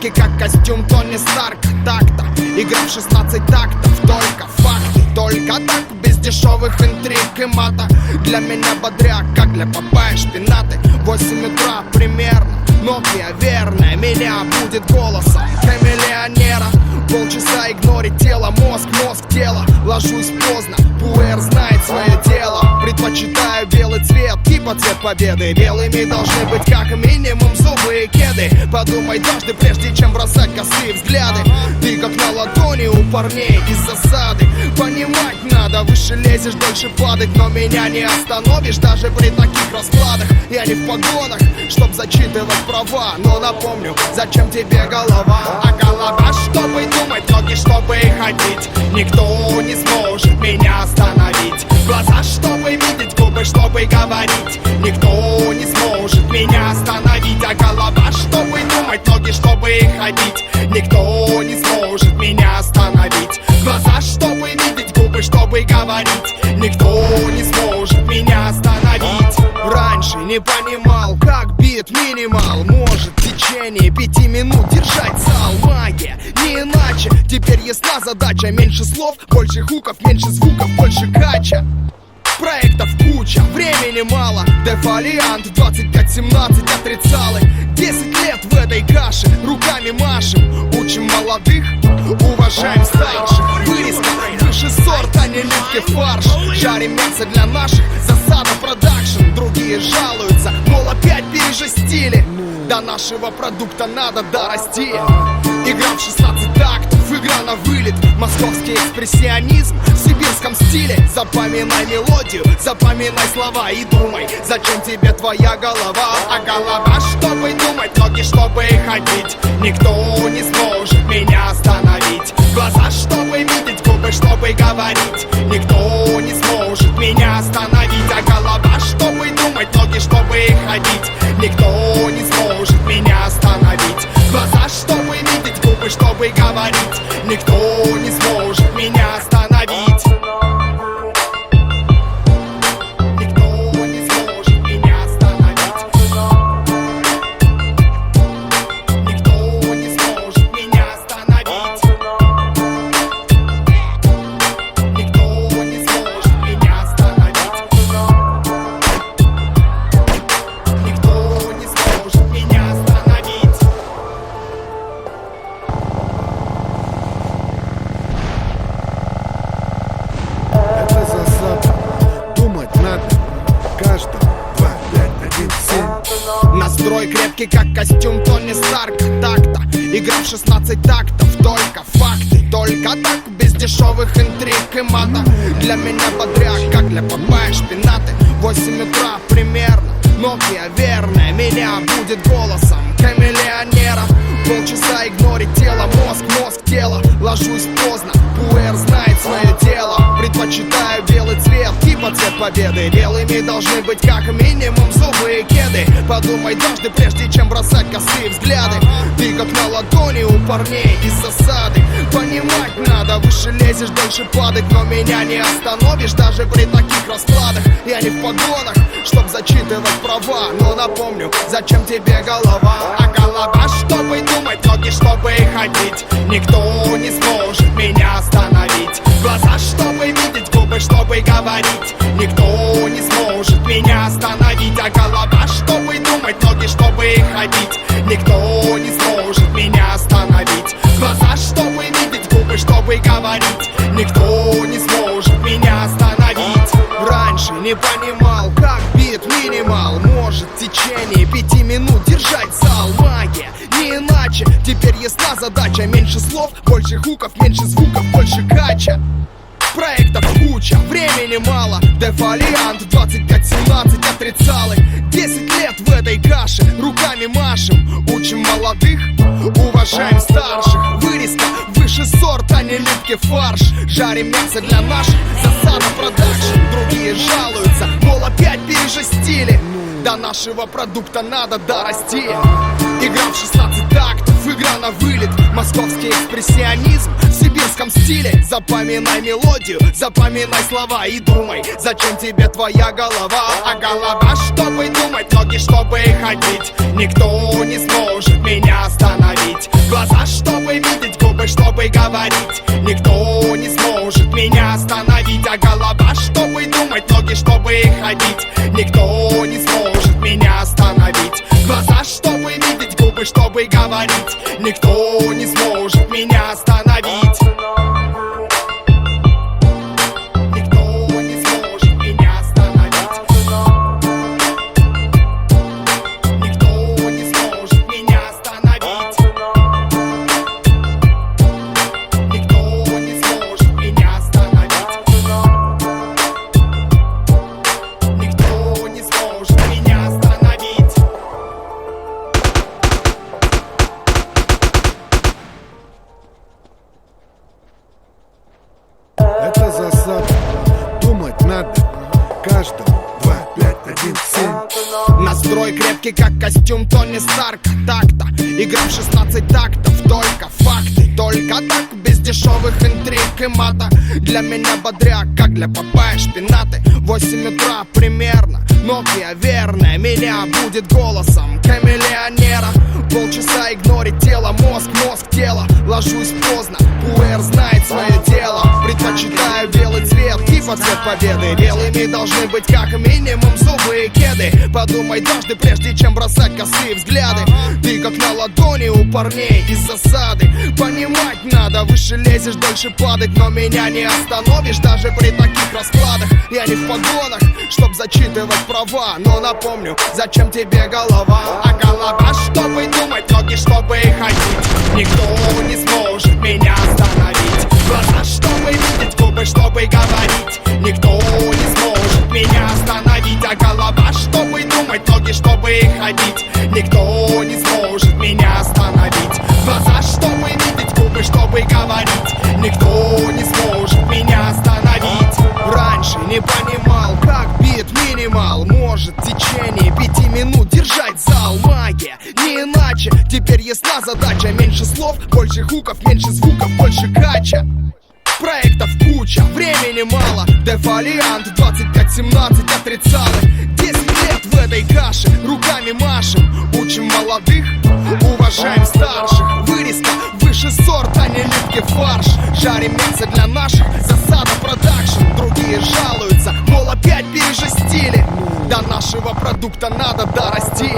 крепкий, как костюм Тони Старка. Так-то, игра в 16 тактов, только факты. Только так, без дешевых интриг и мата. Для меня бодряк, как для Папайи шпинаты. 8 утра примерно, Nokia верная меня будет голосом камелеонера. Полчаса игнорить тело, мозг, тело. Ложусь поздно, пуэр знает свое дело. Предпочитаю белый цвет, типа цвет победы. Белыми должны быть как минимум зубы и кеды. Подумай дважды, прежде чем бросать косые взгляды. Ты как на ладони у парней из засады. Понимать надо, выше лезешь, дольше падать. Но меня не остановишь даже при таких раскладах. Я не в погонах, чтоб зачитывать права. Но напомню, зачем тебе голова? А голова, чтобы думать, ноги, чтобы ходить. Никто не сможет меня остановить. Глаза, чтобы видеть, губы, чтобы говорить. Никто не сможет меня остановить. А голова, чтобы думать, ноги, чтобы ходить. Никто не сможет меня остановить. Глаза, чтобы видеть, губы, чтобы говорить. Никто не сможет меня остановить. Раньше не понимал, как бит минимал может в течение 5 минут держать зал. Магия, не иначе. Теперь ясна задача. Меньше слов, больше хуков, меньше звуков, больше кача. Проектов куча, времени мало. Дефолиант 25-17 отрицалы. 10 лет в этой каше, руками машем. Учим молодых, уважаем старших. Вырезка, выше сорт, а не липкий фарш. Жарим мясо для наших, засада продакшн. Другие жалуются, мол, опять пережестили. До нашего продукта надо дорасти. Игра в 16 тактов, игра на вылет. Московский экспрессионизм в сибирском стиле. Запоминай мелодию, запоминай слова и думай, зачем тебе твоя голова. А голова, чтобы думать, ноги, чтобы ходить. Никто не сможет меня остановить. Глаза, чтобы видеть, губы, чтобы говорить. Никто не сможет меня остановить. А голова, чтобы думать, ноги, чтобы ходить. Никто не сможет меня остановить. Глаза, чтобы видеть, губы, чтобы говорить. Никто не сможет меня остановить. Никто не сможет меня остановить. Никто не сможет меня остановить. Никто не сможет меня остановить. Никто не сможет меня остановить. Это засада, думать надо. Каждый 2, 5, 1, 7. Настрой крепкий, как костюм Тони Старка. Так-то, игра в 16 тактов, только факты. Только так, без дешевых интриг и мата. Для меня бодряк, как для Папайи шпинаты. 8 утра примерно, Nokia верная меня будет голосом камелеонера. Полчаса игнорить тело, мозг, тело. Ложусь поздно, пуэр знает свое дело. Предпочитаю белый цвет, типа цвет победы. Белыми должны быть как минимум зубы и кеды. Подумай дважды, прежде чем бросать косые взгляды. Ты как на ладони у парней из засады. Понимать надо, выше лезешь, дольше падать. Но меня не остановишь даже при таких раскладах. Я не в погонах, чтоб зачитывать права. Но напомню, зачем тебе голова? А голова, чтобы думать, ноги, чтобы ходить. Никто не сможет меня остановить. Глаза, чтобы видеть, губы, чтобы говорить. Никто не сможет меня остановить. А голова, чтобы думать, ноги, чтобы ходить. Никто не сможет меня остановить. Глаза, чтобы видеть, губы, чтобы говорить. Никто не сможет меня остановить. Раньше не понимал, как бит минимал может в течение 5 минут держать зал. Магия, не иначе. Теперь ясна задача. Меньше слов, больше хуков, меньше звуков, больше кача. Проектов куча, времени мало. Дефолиант 25-17 отрицалы. 10 лет в этой каше, руками машем. Учим молодых, уважаем старших. Вырезка, выше сорт, а не липкий фарш. Жарим мясо для наших, засада продакшн. Другие жалуются, мол, опять пережестили. До нашего продукта надо дорасти. Игра в 16 тактов, игра на вылет. Московский экспрессионизм в сибирском сибирском стиле. Запоминай мелодию, запоминай слова и думай, зачем тебе твоя голова. А голова, чтобы думать, ноги, чтобы ходить. Никто не сможет меня остановить. Глаза, чтобы видеть, губы, чтобы говорить. Никто не сможет меня остановить. А голова, чтобы думать, ноги, чтобы ходить. Никто не сможет меня остановить. Глаза, чтобы видеть, губы, чтобы говорить. Никто не сможет меня остановить. Никто не сможет меня остановить. Никто не сможет меня остановить. Никто не сможет меня остановить. Никто не сможет меня остановить. Это засада, думать надо каждому. 2, 5, 1, 7. Настрой крепкий, как костюм Тони Старка. Так-то, игра в 16 тактов. Только факты, только так, без дешевых интриг и мата. Для меня бодряк, как для Попая шпинаты. 8 утра примерно, Nokia верная меня будет голосом камелеонера. Полчаса игнорить тело, мозг, тело. Ложусь поздно, пуэр знает свое дело. Предпочитаю белый цвет, типа цвет победы. Белыми должны быть как минимум зубы и кеды. Подумай дважды, прежде чем бросать косые взгляды. Ты как на ладони у парней из засады. Понимать надо, выше лезешь, дольше падать. Но меня не остановишь даже при таких раскладах. Я не в погонах, чтоб зачитывать права. Но напомню, зачем тебе голова. А голова, чтобы думать, ноги, чтобы ходить. Никто не сможет меня остановить. Глаза, чтобы видеть, губы, чтобы говорить. Никто не сможет меня остановить. А голова, чтобы думать, ноги, чтобы ходить. Никто не сможет меня остановить. Глаза, чтобы видеть, губы, чтобы говорить. Никто не сможет меня остановить. Раньше не понимал, как бит минимал может в течение 5 минут держать зал. Магия, не иначе. Теперь ясна задача. Меньше слов, больше хуков, меньше звуков, больше кача. Проектов куча, времени мало. Дефолиант 25-17 отрицалых. 10 лет в этой каше, руками машем. Учим молодых, уважаем старших. Вырезка выше сорта, не липкий фарш. Жарим мясо для наших, засада продакшн. Другие жалуются, мол, опять пережестили. До нашего продукта надо дорасти.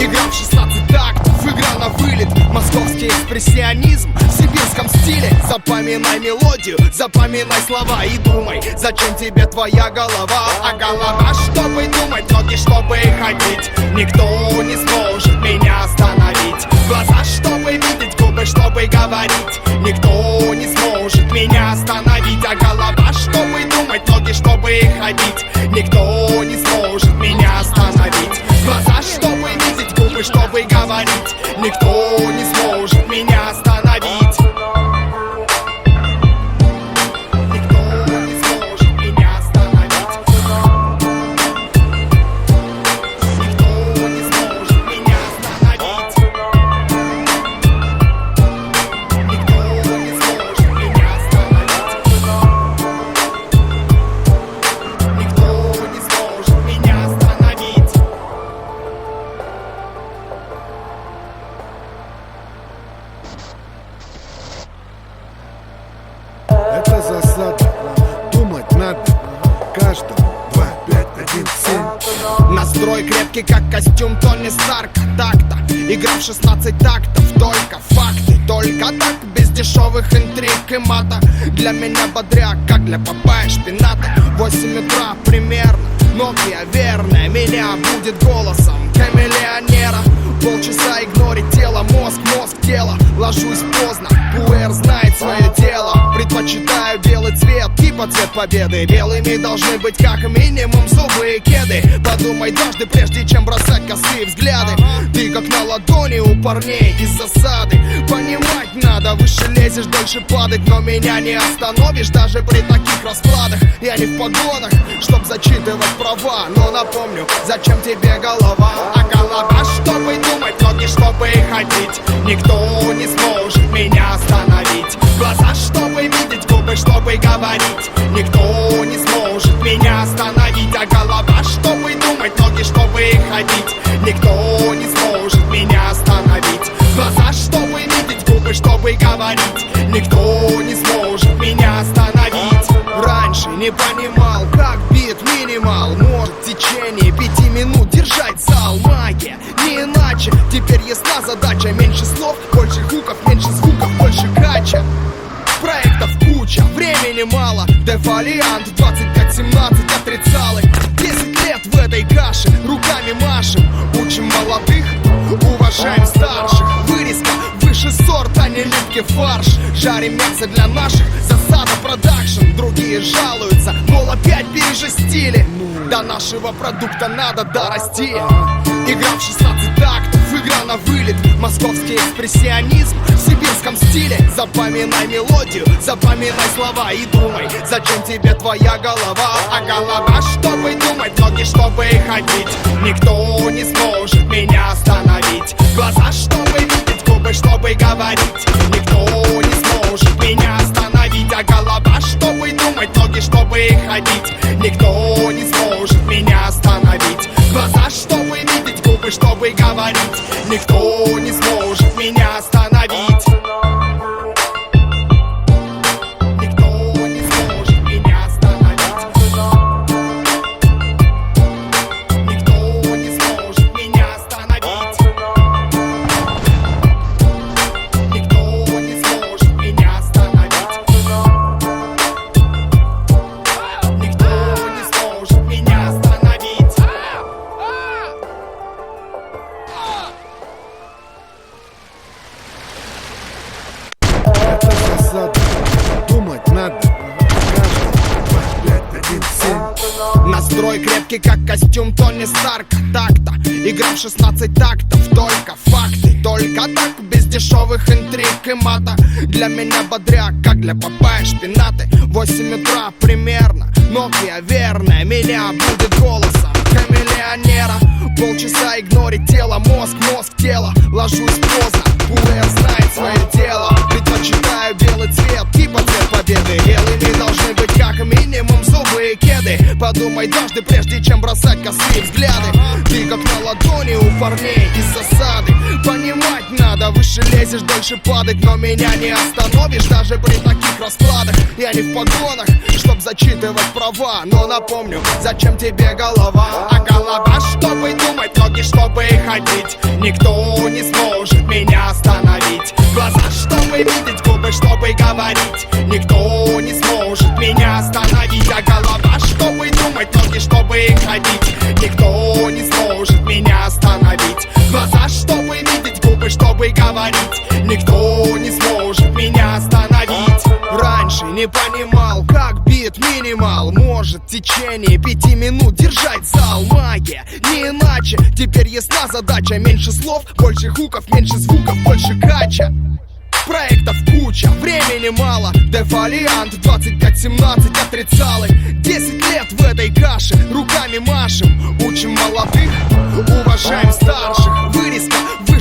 Игра в 16 тактов, игра на вылет. Московский экспрессионизм в сибирском стиле. Запоминай мелодию, запоминай слова и думай, зачем тебе твоя голова. А голова, чтобы думать, ноги, чтобы ходить. Никто не сможет меня остановить. Глаза, чтобы видеть, губы, чтобы говорить. Никто не сможет меня остановить. А голова, чтобы думать, ноги, чтобы ходить. Никто не сможет меня остановить. Глаза, чтобы видеть, губы, чтобы говорить. Никто не сможет меня остановить. Никто не сможет меня остановить. Никто не сможет меня остановить. Никто не сможет меня остановить. Никто не сможет меня остановить. Это засада, думать надо каждому. 2, 5, 1, 7. Настрой крепкий, как костюм Тони Старка. Так-то, игра в 16 тактов. Только факты, только так, без дешевых интриг и мата. Для меня бодряк, как для Попая шпинаты. 8 утра примерно, Nokia верная меня будет голосом камелеонера. Полчаса игнорить тело, мозг, тело. Ложусь поздно, пуэр знает свое дело. Предпочитаю белый цвет, типа цвет победы. Белыми должны быть как минимум зубы и кеды. Подумай дважды, прежде чем бросать косые взгляды. Ты как на ладони у парней из засады. Понимать надо, выше лезешь, дольше падать. Но меня не остановишь даже при таких раскладах. Я не в погонах, чтоб зачитывать права. Но напомню, зачем тебе голова. А голова, чтобы думать, ноги, чтобы ходить. Никто не сможет меня остановить. Глаза, чтобы губы, чтобы говорить. Никто не сможет меня остановить. А голова, чтобы думать, ноги, чтобы ходить. Никто не сможет меня остановить. Глаза, чтобы видеть, губы, чтобы говорить. Никто не сможет меня остановить. Раньше не понимал, как бит минимал может в течение 5 минут держать зал. Магия, не иначе. Теперь ясна задача. Меньше слов, больше хуков, меньше звуков, больше кача. Проектов куча, времени мало. Дефолиант 25-17 отрицалых. 10 лет в этой каше, руками машем. Учим молодых, уважаем старших. Вырезка выше сорта, не липкий фарш. Жарим мясо для наших, засада продакшн. Другие жалуются, мол, опять пережестили. До нашего продукта надо дорасти. Игра в 16 тактов, игра на вылет. Московский экспрессионизм в сибирском стиле. Запоминай мелодию, запоминай слова и думай, зачем тебе твоя голова. А голова, чтобы думать, ноги, чтобы ходить. Никто не сможет меня остановить. Глаза, чтобы видеть, губы, чтобы говорить. Никто не сможет меня остановить. А голова, чтобы думать, ноги, чтобы ходить. Никто не сможет меня остановить. Глаза, чтобы видеть, губы, чтобы говорить. Никто не сможет меня остановить. Никто не сможет меня остановить. Никто не сможет меня остановить. Никто не сможет меня остановить. Никто не сможет меня остановить. Это засада, думать надо. Каждый 2, 5, 1, 7. Настрой крепкий, как костюм Тони Старка. Так-то, игра в 16 тактов. Только факты, только так, без дешевых интриг и мата. Для меня бодряк, как для Папайи шпинаты. 8 утра примерно, Nokia верная меня будет голосом хамелеонера. Полчаса игнорить тело, мозг, тело. Ложусь поздно, Пулер знает свое дело. Предпочитаю белый цвет, типа цвет победы. Белыми должны быть как минимум зубы и кеды. Подумай дважды, прежде чем бросать косые взгляды. Ты как на ладони у парней из засады. Понимать надо, выше лезешь, дольше падать. Но меня не остановишь даже при таких раскладах. Я не в погонах, чтоб зачитывать права. Но напомню, зачем тебе голова. А голова, чтобы думать, ноги, чтобы ходить. Никто не сможет меня остановить. Глаза, чтобы видеть, губы, чтобы говорить. Никто не сможет меня остановить. А голова, чтобы думать, ноги, чтобы ходить. Никто не сможет меня остановить. Глаза, чтобы видеть, губы, чтобы говорить. Никто не сможет меня остановить. Раньше не понимал, как бит минимал может в течение 5 минут держать зал. Магия, не иначе. Теперь ясна задача. Меньше слов, больше хуков, меньше звуков, больше кача. Проектов куча, времени мало. Дефолиант 25-17 отрицалых. 10 лет в этой каше, руками машем. Учим молодых, уважаем старших.